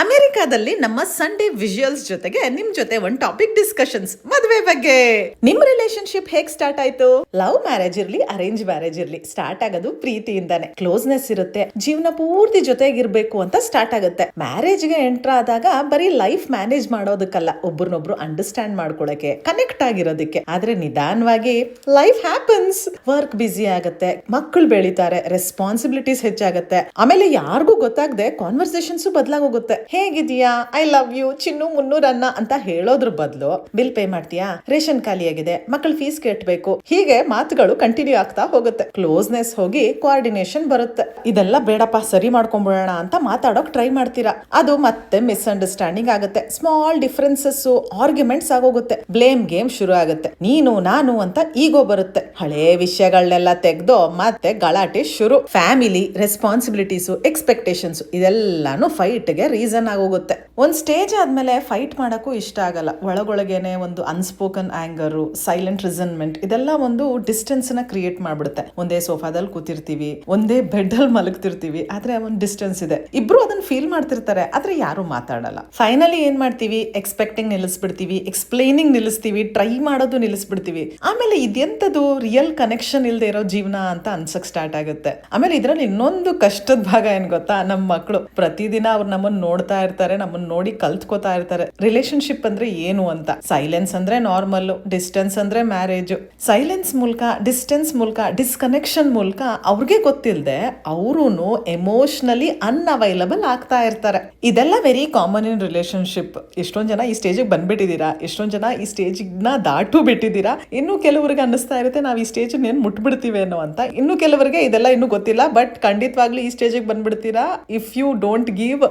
ಅಮೆರಿಕಾದಲ್ಲಿ ನಮ್ಮ Sunday visuals ಜೊತೆಗೆ ನಿಮ್ ಜೊತೆ ಒಂದು ಟಾಪಿಕ್ ಡಿಸ್ಕಷನ್ಸ್ ಮದುವೆ ಬಗ್ಗೆ. ನಿಮ್ ರಿಲೇಶನ್ಶಿಪ್ ಹೇಗ್ ಸ್ಟಾರ್ಟ್ ಆಯ್ತು? ಲವ್ ಮ್ಯಾರೇಜ್ ಇರ್ಲಿ ಅರೇಂಜ್ ಮ್ಯಾರೇಜ್ ಇರ್ಲಿ ಸ್ಟಾರ್ಟ್ ಆಗೋದು ಪ್ರೀತಿಯಿಂದಾನೆ. ಕ್ಲೋಸ್ನೆಸ್ ಇರುತ್ತೆ, ಜೀವನ ಪೂರ್ತಿ ಜೊತೆಗಿರ್ಬೇಕು ಅಂತ ಸ್ಟಾರ್ಟ್ ಆಗುತ್ತೆ. ಮ್ಯಾರೇಜ್ ಗೆ ಎಂಟರ್ ಆದಾಗ ಬರೀ ಲೈಫ್ ಮ್ಯಾನೇಜ್ ಮಾಡೋದಕ್ಕಲ್ಲ, ಒಬ್ರನ್ನೊಬ್ರು ಅಂಡರ್ಸ್ಟ್ಯಾಂಡ್ ಮಾಡ್ಕೊಳಕ್ಕೆ, ಕನೆಕ್ಟ್ ಆಗಿರೋದಕ್ಕೆ. ಆದ್ರೆ ನಿಧಾನವಾಗಿ ಲೈಫ್ ಹ್ಯಾಪನ್ಸ್. ವರ್ಕ್ ಬಿಸಿ ಆಗತ್ತೆ, ಮಕ್ಕಳು ಬೆಳಿತಾರೆ, ರೆಸ್ಪಾನ್ಸಿಬಿಲಿಟೀಸ್ ಹೆಚ್ಚಾಗತ್ತೆ. ಆಮೇಲೆ ಯಾರಿಗೂ ಗೊತ್ತಾಗದೆ ಕಾನ್ವರ್ಸೇಷನ್ಸ್ ಬದಲಾಗೋಗುತ್ತೆ. ಹೇಗಿದೀಯಾ, ಐ ಲವ್ ಯು, ಚಿನ್ನು 300 ಅನ್ನ ಅಂತ ಹೇಳೋದ್ರ ಬದಲು ಬಿಲ್ ಪೇ ಮಾಡ್ತೀಯಾ, ರೇಷನ್ ಖಾಲಿಯಾಗಿದೆ, ಮಕ್ಕಳ ಫೀಸ್ ಕಟ್ಟಬೇಕು, ಹೀಗೆ ಮಾತುಗಳು ಕಂಟಿನ್ಯೂ ಆಗ್ತಾ ಹೋಗುತ್ತೆ. ಕ್ಲೋಸ್ನೆಸ್ ಹೋಗಿ ಕೋಆರ್ಡಿನೇಷನ್ ಬರುತ್ತೆ. ಇದೆಲ್ಲ ಬೇಡಪ್ಪ, ಸರಿ ಮಾಡ್ಕೊಂಡ್ಬಿಡೋಣ ಅಂತ ಮಾತಾಡೋಕ್ ಟ್ರೈ ಮಾಡ್ತೀರಾ. ಅದು ಮತ್ತೆ ಮಿಸ್ಅಂಡರ್ಸ್ಟ್ಯಾಂಡಿಂಗ್ ಆಗುತ್ತೆ. ಸ್ಮಾಲ್ ಡಿಫರೆನ್ಸಸ್ ಆರ್ಗ್ಯುಮೆಂಟ್ಸ್ ಆಗೋಗುತ್ತೆ. ಬ್ಲೇಮ್ ಗೇಮ್ ಶುರು ಆಗುತ್ತೆ. ನೀನು ನಾನು ಅಂತ ಈಗೋ ಬರುತ್ತೆ. ಹಳೇ ವಿಷಯಗಳನ್ನೆಲ್ಲ ತೆಗೆದು ಮತ್ತೆ ಗಲಾಟೆ ಶುರು. ಫ್ಯಾಮಿಲಿ ರೆಸ್ಪಾನ್ಸಿಬಿಲಿಟೀಸ್, ಎಕ್ಸ್ಪೆಕ್ಟೇಷನ್ಸ್ ಇದೆಲ್ಲಾನು ಫೈಟ್ ಗೆ ರೀಸನ್ ಆಗೋಗುತ್ತೆ. ಒಂದ್ ಸ್ಟೇಜ್ ಆದ್ಮೇಲೆ ಫೈಟ್ ಮಾಡಕ್ಕೂ ಇಷ್ಟ ಆಗಲ್ಲ. ಒಳಗೊಳಗೇನೆ ಒಂದು ಅನ್ಸ್ಪೋಕನ್ ಆಂಗರ್, ಸೈಲೆಂಟ್ ರಿಸನ್ಮೆಂಟ್ ಇದೆಲ್ಲ ಒಂದು ಡಿಸ್ಟೆನ್ಸ್ ನ ಕ್ರಿಯೇಟ್ ಮಾಡ್ಬಿಡುತ್ತೆ. ಒಂದೇ ಸೋಫಾದಲ್ಲಿ ಕೂತಿರ್ತೀವಿ, ಒಂದೇ ಬೆಡ್ ಅಲ್ಲಿ ಮಲಗ್ತಿರ್ತೀವಿ, ಆದ್ರೆ ಒಂದ್ ಡಿಸ್ಟೆನ್ಸ್ ಇದೆ. ಇಬ್ರು ಅದನ್ನ ಫೀಲ್ ಮಾಡ್ತಿರ್ತಾರೆ, ಆದ್ರೆ ಯಾರು ಮಾತಾಡಲ್ಲ. ಫೈನಲಿ ಏನ್ ಮಾಡ್ತೀವಿ, ಎಕ್ಸ್ಪೆಕ್ಟಿಂಗ್ ನಿಲ್ಲಿಸ್ಬಿಡ್ತೀವಿ, ಎಕ್ಸ್ಪ್ಲೈನಿಂಗ್ ನಿಲ್ಲಿಸ್ತೀವಿ, ಟ್ರೈ ಮಾಡೋದು ನಿಲ್ಲಿಸ್ಬಿಡ್ತೀವಿ. ಆಮೇಲೆ ಇದೆಂತದು ರಿಯಲ್ ಕನೆಕ್ಷನ್ ಇಲ್ದೇ ಇರೋ ಜೀವನ ಅಂತ ಅನ್ಸಕ್ ಸ್ಟಾರ್ಟ್ ಆಗುತ್ತೆ. ಆಮೇಲೆ ಇದ್ರಲ್ಲಿ ಇನ್ನೊಂದು ಕಷ್ಟದ ಭಾಗ ಏನ್ ಗೊತ್ತಾ, ನಮ್ಮ ಮಕ್ಕಳು ಪ್ರತಿದಿನ ಅವ್ರು ನಮ್ಮನ್ನ ನೋಡ್ತಾ ಇರ್ತಾರೆ, ನಮ್ಮನ್ನ ನೋಡಿ ಕಲ್ತ್ಕೋತಾ ಇರ್ತಾರೆ ರಿಲೇಶನ್ಶಿಪ್ ಅಂದ್ರೆ ಏನು ಅಂತ. ಸೈಲೆನ್ಸ್ ಅಂದ್ರೆ ನಾರ್ಮಲ್, ಡಿಸ್ಟೆನ್ಸ್ ಅಂದ್ರೆ ಮ್ಯಾರೇಜ್. ಸೈಲೆನ್ಸ್ ಮೂಲಕ, ಡಿಸ್ಟೆನ್ಸ್ ಮೂಲಕ, ಡಿಸ್ಕನೆಕ್ಷನ್ ಮೂಲಕ ಅವ್ರಿಗೆ ಗೊತ್ತಿಲ್ಲದೆ ಅವರೂ ಎಮೋಷನಲಿ ಅನ್ಅವೈಲಬಲ್ ಆಗ್ತಾ ಇರ್ತಾರೆ. ಇದೆಲ್ಲ ವೆರಿ ಕಾಮನ್ ಇನ್ ರಿಲೇಶನ್ಶಿಪ್. ಎಷ್ಟೊಂದ್ ಜನ ಈ ಸ್ಟೇಜಿಗೆ ಬಂದ್ಬಿಟ್ಟಿದ್ದೀರಾ, ಎಷ್ಟೊಂದ್ ಜನ ಈ ಸ್ಟೇಜ್ ನ ದಾಟು ಬಿಟ್ಟಿದ್ದೀರಾ. ಇನ್ನು ಕೆಲವರಿಗೆ ಅನ್ನಿಸ್ತಾ ಇರುತ್ತೆ ನಾವು ಈ ಸ್ಟೇಜ್ ಏನ್ ಮುಟ್ಬಿಡ್ತೀವೇನೋ ಅಂತ. ಇನ್ನು ಕೆಲವರಿಗೆ ಇದೆಲ್ಲ ಇನ್ನೂ ಗೊತ್ತಿಲ್ಲ, ಬಟ್ ಖಂಡಿತವಾಗ್ಲೂ ಈ ಸ್ಟೇಜಿಗೆ ಬಂದ್ಬಿಡ್ತೀರಾ if you don't give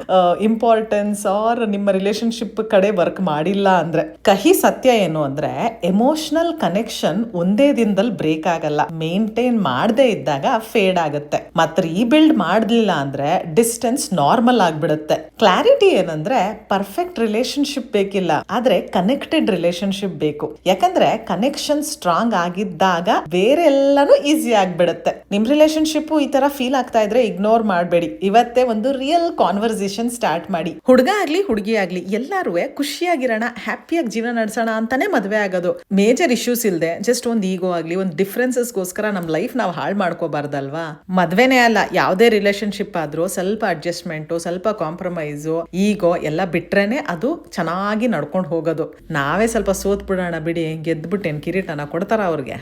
importance or ನಿಮ್ಮ ರಿಲೇಶನ್ಶಿಪ್ ಕಡೆ ವರ್ಕ್ ಮಾಡಿಲ್ಲ ಅಂದ್ರೆ. ಕಹಿ ಸತ್ಯ ಏನು ಅಂದ್ರೆ, ಎಮೋಷನಲ್ ಕನೆಕ್ಷನ್ ಒಂದೇ ದಿನದಲ್ಲಿ ಬ್ರೇಕ್ ಆಗಲ್ಲ. ಮೇಂಟೈನ್ ಮಾಡದೇ ಇದ್ದಾಗ ಫೇಡ್ ಆಗುತ್ತೆ. ಮತ್ತೆ ರೀಬಿಲ್ಡ್ ಮಾಡಲಿಲ್ಲ ಅಂದ್ರೆ ಡಿಸ್ಟೆನ್ಸ್ ನಾರ್ಮಲ್ ಆಗ್ಬಿಡುತ್ತೆ. ಕ್ಲಾರಿಟಿ ಏನಂದ್ರೆ, ಪರ್ಫೆಕ್ಟ್ ರಿಲೇಶನ್ಶಿಪ್ ಬೇಕಿಲ್ಲ, ಆದ್ರೆ ಕನೆಕ್ಟೆಡ್ ರಿಲೇಶನ್ಶಿಪ್ ಬೇಕು. ಯಾಕಂದ್ರೆ ಕನೆಕ್ಷನ್ ಸ್ಟ್ರಾಂಗ್ ಆಗಿದ್ದಾಗ ಬೇರೆ ಎಲ್ಲಾನು ಈಸಿ ಆಗ್ಬಿಡುತ್ತೆ. ನಿಮ್ ರಿಲೇಶನ್ಶಿಪ್ ಈ ತರ ಫೀಲ್ ಆಗ್ತಾ ಇದ್ರೆ ಇಗ್ನೋರ್ ಮಾಡಬೇಡಿ. ಇವತ್ತೇ ಒಂದು ರಿಯಲ್ ಕಾನ್ವರ್ಸೇಷನ್ ಸ್ಟಾರ್ಟ್ ಮಾಡಿ. ಹುಡುಗ ಆಗ್ಲಿ ಹುಡುಗಿ ಆಗ್ಲಿ ಎಲ್ಲಾರು ಖುಷಿಯಾಗಿರೋಣ, ಹ್ಯಾಪಿಯಾಗಿ ಜೀವನ ನಡೆಸೋಣ ಅಂತಾನೆ ಮದ್ವೆ ಆಗೋದು. ಮೇಜರ್ ಇಶ್ಯೂಸ್ ಇಲ್ದೆ ಜಸ್ಟ್ ಒಂದ್ ಈಗೋ ಆಗ್ಲಿ, ಒಂದ್ ಡಿಫ್ರೆನ್ಸಸ್ಗೋಸ್ಕರ ನಮ್ ಲೈಫ್ ನಾವು ಹಾಳು ಮಾಡ್ಕೋಬಾರ್ದಲ್ವಾ. ಮದ್ವೆನೇ ಅಲ್ಲ, ಯಾವ್ದೇ ರಿಲೇಶನ್ಶಿಪ್ ಆದ್ರೂ ಸ್ವಲ್ಪ ಅಡ್ಜಸ್ಟ್ಮೆಂಟ್, ಸ್ವಲ್ಪ ಕಾಂಪ್ರಮೈಸು, ಈಗೋ ಎಲ್ಲ ಬಿಟ್ರೇನೆ ಅದು ಚೆನ್ನಾಗಿ ನಡ್ಕೊಂಡು ಹೋಗೋದು. ನಾವೇ ಸ್ವಲ್ಪ ಸೋತ್ ಬಿಡೋಣ ಬಿಡಿ, ಗೆದ್ಬಿಟ್ಟೇನ್ ಕಿರೀಟನ ಕೊಡ್ತಾರ ಅವ್ರಿಗೆ.